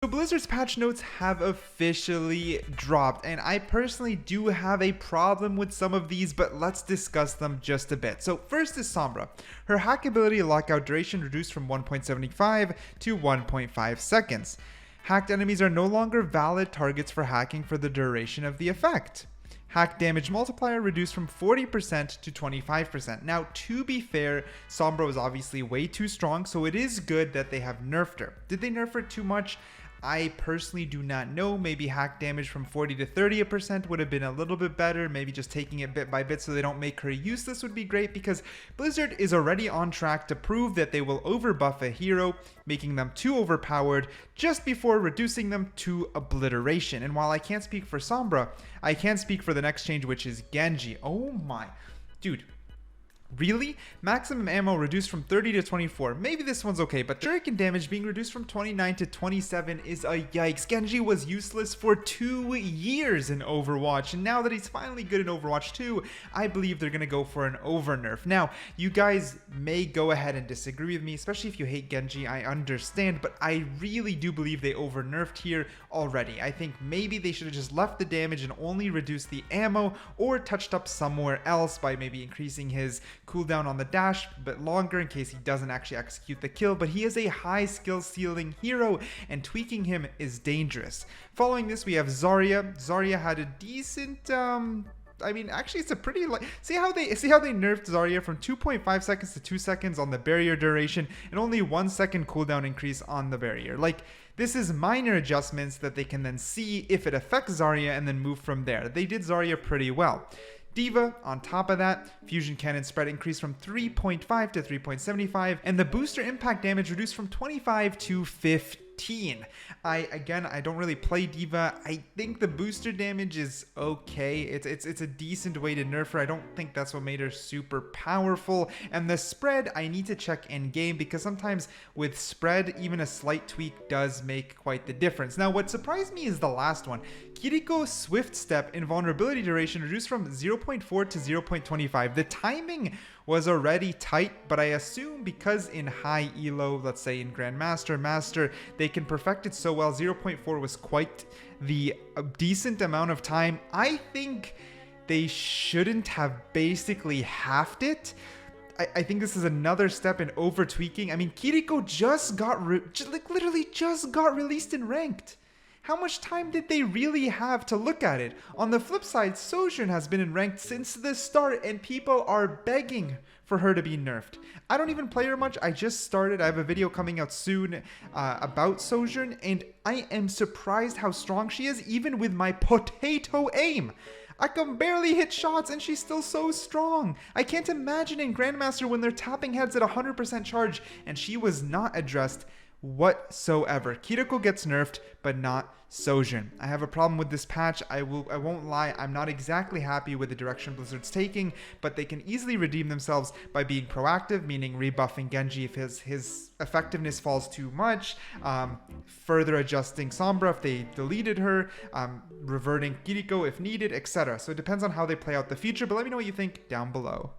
So Blizzard's patch notes have officially dropped, and I personally do have a problem with some of these, but let's discuss them just a bit. So first is Sombra. Her hack ability lockout duration reduced from 1.75 to 1.5 seconds. Hacked enemies are no longer valid targets for hacking for the duration of the effect. Hack damage multiplier reduced from 40% to 25%. Now, to be fair, Sombra was obviously way too strong, so it is good that they have nerfed her. Did they nerf her too much? I personally do not know. Maybe hack damage from 40 to 30% would have been a little bit better. Maybe just taking it bit by bit so they don't make her useless would be great, because Blizzard is already on track to prove that they will overbuff a hero, making them too overpowered just before reducing them to obliteration. And while I can't speak for Sombra, I can speak for the next change, which is Genji. Oh my. Dude. Really? Maximum ammo reduced from 30 to 24. Maybe this one's okay, but shuriken damage being reduced from 29 to 27 is a yikes. Genji was useless for 2 years in Overwatch, and now that he's finally good in Overwatch 2, I believe they're gonna go for an over nerf. Now, you guys may go ahead and disagree with me, especially if you hate Genji, I understand, but I really do believe they over nerfed here already. I think maybe they should have just left the damage and only reduced the ammo, or touched up somewhere else by maybe increasing his cooldown on the dash a bit longer in case he doesn't actually execute the kill, but he is a high skill ceiling hero and tweaking him is dangerous. Following this, we have Zarya. Zarya had a decent I mean, actually, it's a pretty see how they nerfed Zarya from 2.5 seconds to 2 seconds on the barrier duration and only 1 second cooldown increase on the barrier. Like, this is minor adjustments that they can then see if it affects Zarya and then move from there. They did Zarya pretty well. D.Va, on top of that, fusion cannon spread increased from 3.5 to 3.75, and the booster impact damage reduced from 25 to 15. I don't really play D.Va. I think the booster damage is okay. It's a decent way to nerf her. I don't think that's what made her super powerful. And the spread, I need to check in game, because sometimes with spread, even a slight tweak does make quite the difference. Now, what surprised me is the last one. KIRIKO Swift Step invulnerability duration reduced from 0.4 to 0.25. The timing was already tight, but I assume because in high elo, let's say in Grandmaster, Master, they can perfect it so well. 0.4 was quite the decent amount of time. I think they shouldn't have basically halved it. I think this is another step in over tweaking. I mean, KIRIKO just got literally just got released in ranked. How much time did they really have to look at it? On the flip side, SOJOURN has been in ranked since the start, and people are begging for her to be nerfed. I don't even play her much. I just started. I have a video coming out soon about SOJOURN, and I am surprised how strong she is, even with my potato aim. I can barely hit shots and she's still so strong. I can't imagine in Grandmaster when they're tapping heads at 100% charge, and she was not addressed whatsoever. KIRIKO gets nerfed, but not SOJOURN. I have a problem with this patch. I won't lie, I'm not exactly happy with the direction Blizzard's taking, but they can easily redeem themselves by being proactive, meaning rebuffing Genji if his effectiveness falls too much, further adjusting Sombra if they deleted her, reverting KIRIKO if needed, etc. So it depends on how they play out the future, but let me know what you think down below.